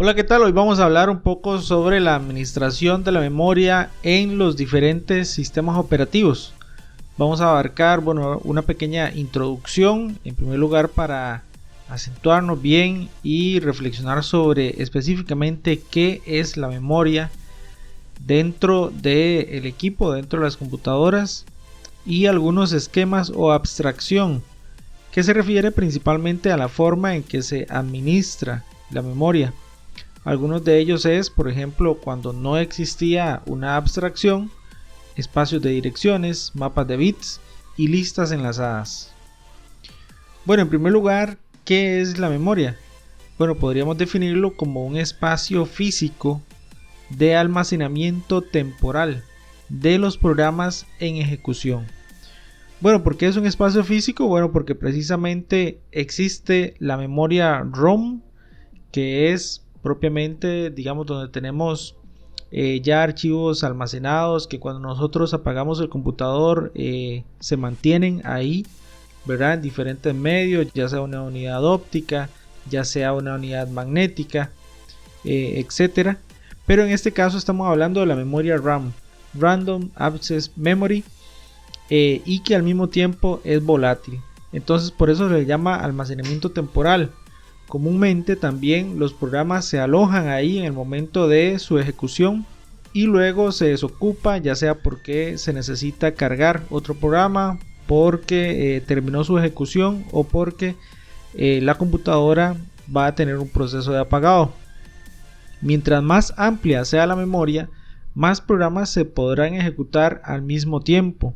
Hola, ¿qué tal? Hoy vamos a hablar un poco sobre la administración de la memoria en los diferentes sistemas operativos. Vamos a abarcar, una pequeña introducción, en primer lugar, para acentuarnos bien y reflexionar sobre específicamente qué es la memoria dentro del equipo, dentro de las computadoras, y algunos esquemas o abstracción que se refiere principalmente a la forma en que se administra la memoria. Algunos de ellos es, por ejemplo, cuando no existía una abstracción, espacios de direcciones, mapas de bits y listas enlazadas. Bueno, en primer lugar, ¿qué es la memoria? Bueno, podríamos definirlo como un espacio físico de almacenamiento temporal de los programas en ejecución. Bueno, ¿por qué es un espacio físico? Bueno, porque precisamente existe la memoria ROM, que es propiamente, digamos, donde tenemos ya archivos almacenados que cuando nosotros apagamos el computador se mantienen ahí, ¿verdad? En diferentes medios, ya sea una unidad óptica, ya sea una unidad magnética, etcétera. Pero en este caso estamos hablando de la memoria RAM, Random Access Memory, y que al mismo tiempo es volátil. Entonces por eso se le llama almacenamiento temporal. Comúnmente también los programas se alojan ahí en el momento de su ejecución y luego se desocupa, ya sea porque se necesita cargar otro programa, porque terminó su ejecución o porque la computadora va a tener un proceso de apagado. Mientras más amplia sea la memoria, más programas se podrán ejecutar al mismo tiempo.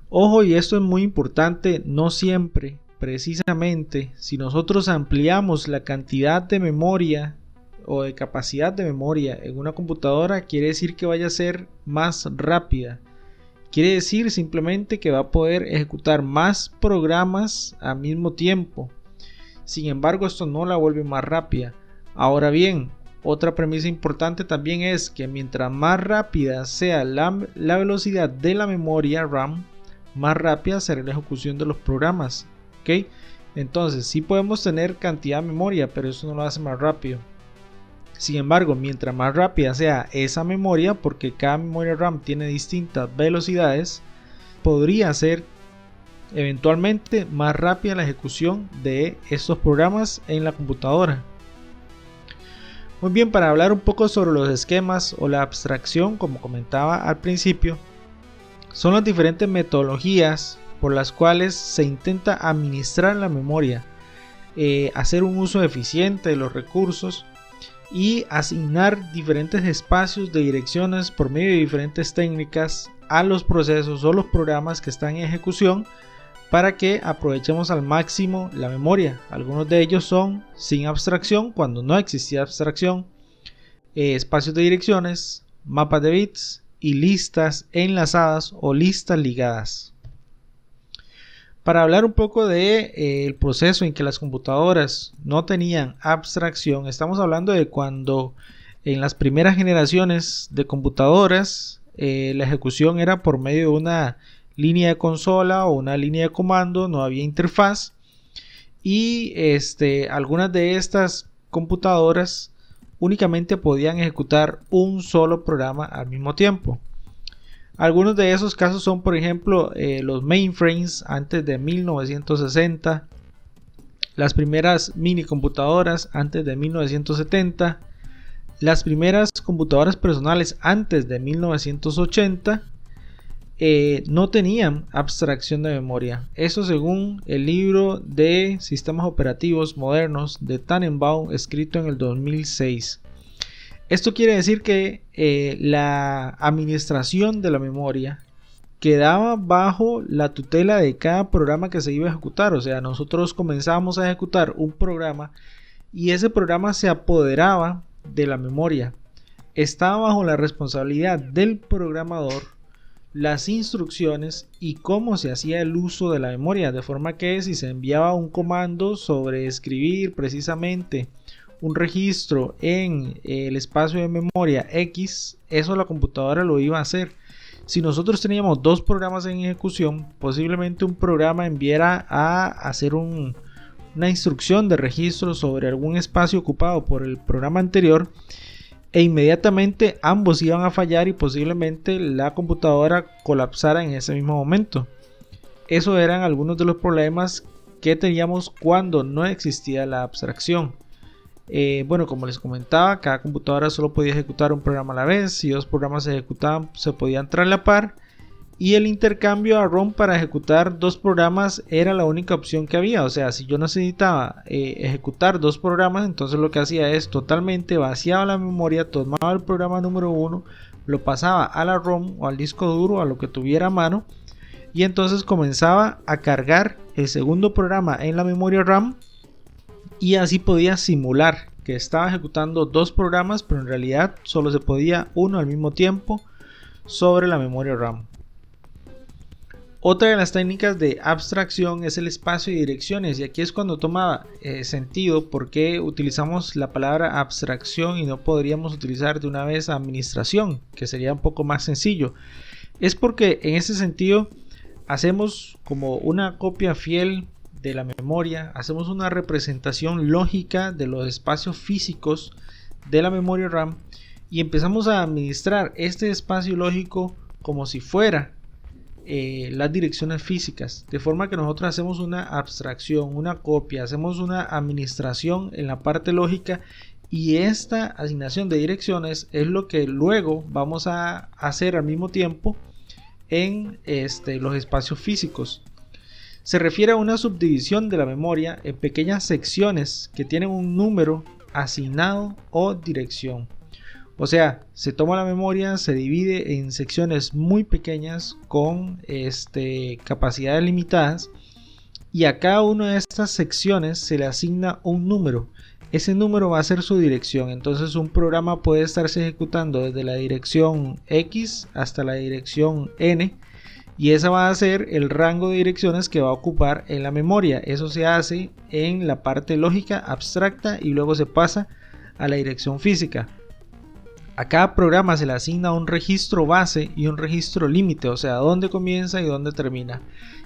Ojo, y esto es muy importante, no siempre. Precisamente, si nosotros ampliamos la cantidad de memoria o de capacidad de memoria en una computadora, quiere decir que vaya a ser más rápida. Quiere decir simplemente que va a poder ejecutar más programas al mismo tiempo. Sin embargo, esto no la vuelve más rápida. Ahora bien, otra premisa importante también es que mientras más rápida sea la velocidad de la memoria RAM, más rápida será la ejecución de los programas. ¿Okay? Entonces sí podemos tener cantidad de memoria, pero eso no lo hace más rápido. Sin embargo, mientras más rápida sea esa memoria, porque cada memoria RAM tiene distintas velocidades, podría ser eventualmente más rápida la ejecución de estos programas en la computadora. Muy bien, para hablar un poco sobre los esquemas o la abstracción, como comentaba al principio, son las diferentes metodologías por las cuales se intenta administrar la memoria, hacer un uso eficiente de los recursos y asignar diferentes espacios de direcciones por medio de diferentes técnicas a los procesos o los programas que están en ejecución para que aprovechemos al máximo la memoria. Algunos de ellos son sin abstracción, cuando no existía abstracción, espacios de direcciones, mapas de bits y listas enlazadas o listas ligadas. Para hablar un poco de el proceso en que las computadoras no tenían abstracción, estamos hablando de cuando en las primeras generaciones de computadoras la ejecución era por medio de una línea de consola o una línea de comando, no había interfaz y algunas de estas computadoras únicamente podían ejecutar un solo programa al mismo tiempo. Algunos de esos casos son, por ejemplo, los mainframes antes de 1960, las primeras mini computadoras antes de 1970, las primeras computadoras personales antes de 1980 no tenían abstracción de memoria. Eso según el libro de sistemas operativos modernos de Tannenbaum, escrito en el 2006. Esto quiere decir que la administración de la memoria quedaba bajo la tutela de cada programa que se iba a ejecutar. O sea, nosotros comenzábamos a ejecutar un programa y ese programa se apoderaba de la memoria. Estaba bajo la responsabilidad del programador las instrucciones y cómo se hacía el uso de la memoria. De forma que si se enviaba un comando sobre escribir precisamente un registro en el espacio de memoria X, eso la computadora lo iba a hacer. Si nosotros teníamos dos programas en ejecución, posiblemente un programa enviara a hacer un una instrucción de registro sobre algún espacio ocupado por el programa anterior, e inmediatamente ambos iban a fallar y posiblemente la computadora colapsara en ese mismo momento. Esos eran algunos de los problemas que teníamos cuando no existía la abstracción. Bueno, como les comentaba, cada computadora solo podía ejecutar un programa a la vez. Si dos programas se ejecutaban, se podían traslapar, y el intercambio a ROM para ejecutar dos programas era la única opción que había. O sea, si yo necesitaba ejecutar dos programas, entonces lo que hacía es totalmente vaciaba la memoria, tomaba el programa número 1, lo pasaba a la ROM o al disco duro, a lo que tuviera a mano, y entonces comenzaba a cargar el segundo programa en la memoria RAM, y así podía simular que estaba ejecutando dos programas, pero en realidad solo se podía uno al mismo tiempo sobre la memoria RAM. Otra de las técnicas de abstracción es el espacio de direcciones, y aquí es cuando toma sentido por qué utilizamos la palabra abstracción y no podríamos utilizar de una vez administración, que sería un poco más sencillo. Es porque en ese sentido hacemos como una copia fiel de la memoria, hacemos una representación lógica de los espacios físicos de la memoria RAM y empezamos a administrar este espacio lógico como si fuera las direcciones físicas, de forma que nosotros hacemos una abstracción, una copia, hacemos una administración en la parte lógica, y esta asignación de direcciones es lo que luego vamos a hacer al mismo tiempo en los espacios físicos. Se refiere a una subdivisión de la memoria en pequeñas secciones que tienen un número asignado o dirección. O sea, se toma la memoria, se divide en secciones muy pequeñas con capacidades limitadas, y a cada una de estas secciones se le asigna un número. Ese número va a ser su dirección. Entonces un programa puede estarse ejecutando desde la dirección X hasta la dirección N, y esa va a ser el rango de direcciones que va a ocupar en la memoria. Eso se hace en la parte lógica abstracta y luego se pasa a la dirección física. A cada programa se le asigna un registro base y un registro límite, o sea, dónde comienza y dónde termina,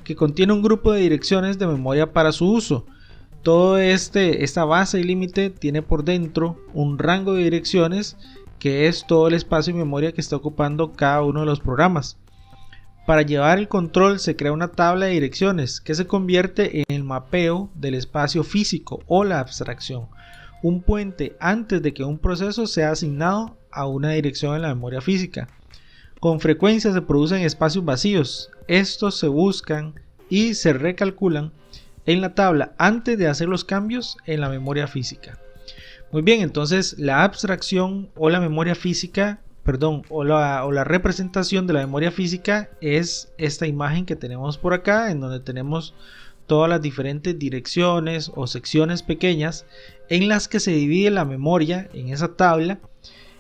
que contiene un grupo de direcciones de memoria para su uso. Todo esta base y límite tiene por dentro un rango de direcciones, que es todo el espacio de memoria que está ocupando cada uno de los programas. Para llevar el control se crea una tabla de direcciones que se convierte en el mapeo del espacio físico o la abstracción, un puente antes de que un proceso sea asignado a una dirección en la memoria física. Con frecuencia se producen espacios vacíos. Estos se buscan y se recalculan en la tabla antes de hacer los cambios en la memoria física. Muy bien, entonces la abstracción o la memoria física, o la representación de la memoria física es esta imagen que tenemos por acá, en donde tenemos todas las diferentes direcciones o secciones pequeñas en las que se divide la memoria en esa tabla,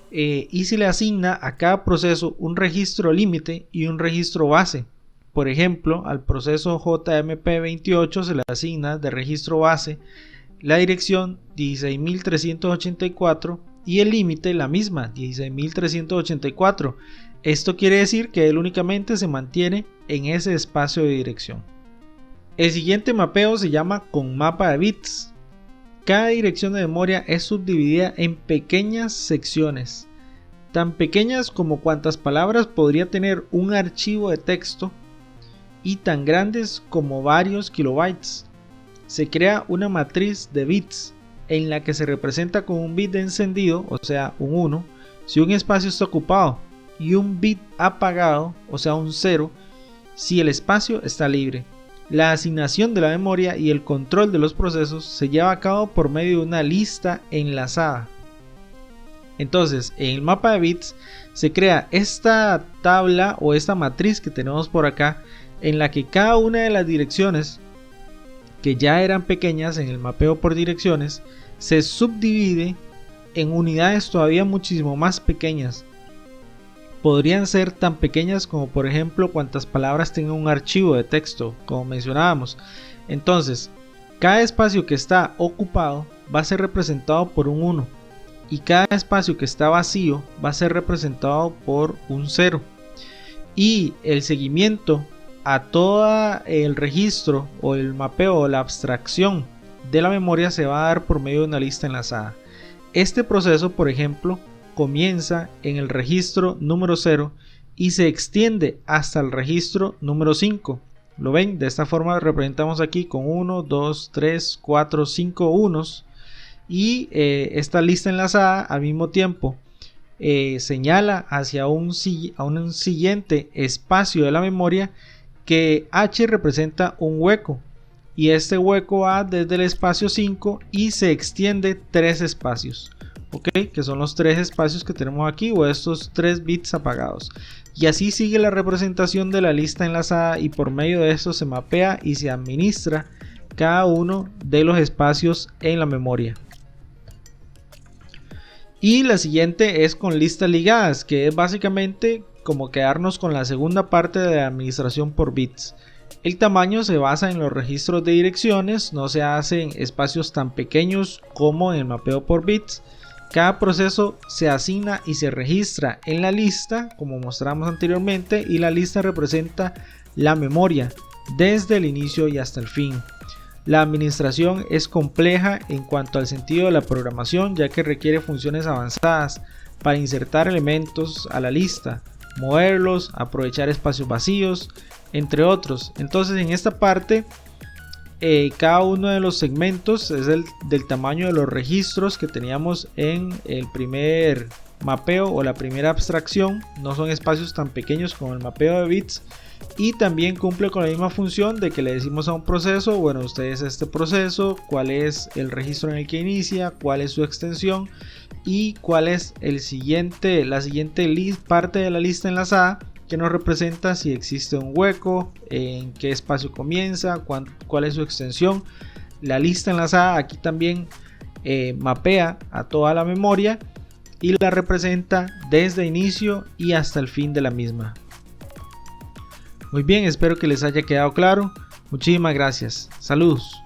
y se le asigna a cada proceso un registro límite y un registro base. Por ejemplo, al proceso JMP28 se le asigna de registro base la dirección 16.384 y el límite la misma, 16.384. Esto quiere decir que él únicamente se mantiene en ese espacio de dirección. El siguiente mapeo se llama con mapa de bits. Cada dirección de memoria es subdividida en pequeñas secciones, tan pequeñas como cuantas palabras podría tener un archivo de texto y tan grandes como varios kilobytes. Se crea una matriz de bits en la que se representa con un bit de encendido, o sea un 1, si un espacio está ocupado, y un bit apagado, o sea un 0, si el espacio está libre. La asignación de la memoria y el control de los procesos se lleva a cabo por medio de una lista enlazada. Entonces, en el mapa de bits se crea esta tabla o esta matriz que tenemos por acá, en la que cada una de las direcciones que ya eran pequeñas en el mapeo por direcciones se subdivide en unidades todavía muchísimo más pequeñas. Podrían ser tan pequeñas como, por ejemplo, cuantas palabras tenga un archivo de texto, como mencionábamos. Entonces, cada espacio que está ocupado va a ser representado por un 1, y cada espacio que está vacío va a ser representado por un 0. Y el seguimiento a todo el registro o el mapeo o la abstracción de la memoria se va a dar por medio de una lista enlazada. Este proceso, por ejemplo, comienza en el registro número 0 y se extiende hasta el registro número 5. ¿Lo ven? De esta forma representamos aquí con 1, 2, 3, 4, 5 unos. Y esta lista enlazada al mismo tiempo señala hacia un siguiente espacio de la memoria, que H representa un hueco, y este hueco va desde el espacio 5 y se extiende 3 espacios, ¿ok? Que son los 3 espacios que tenemos aquí, o estos 3 bits apagados. Y así sigue la representación de la lista enlazada, y por medio de esto se mapea y se administra cada uno de los espacios en la memoria. Y la siguiente es con listas ligadas, que es básicamente como quedarnos con la segunda parte de la administración por bits. El tamaño se basa en los registros de direcciones, no se hace en espacios tan pequeños como en el mapeo por bits. Cada proceso se asigna y se registra en la lista, como mostramos anteriormente, y la lista representa la memoria desde el inicio y hasta el fin. La administración es compleja en cuanto al sentido de la programación, ya que requiere funciones avanzadas para insertar elementos a la lista, moverlos, aprovechar espacios vacíos, entre otros. Entonces, en esta parte cada uno de los segmentos es del tamaño de los registros que teníamos en el primer mapeo o la primera abstracción. No son espacios tan pequeños como el mapeo de bits, y también cumple con la misma función de que le decimos a un proceso: bueno, usted es este proceso, cuál es el registro en el que inicia, cuál es su extensión y cuál es la siguiente parte de la lista enlazada, que nos representa si existe un hueco, en qué espacio comienza, cuál es su extensión. La lista enlazada aquí también mapea a toda la memoria y la representa desde inicio y hasta el fin de la misma. Muy bien, espero que les haya quedado claro. Muchísimas gracias. Saludos.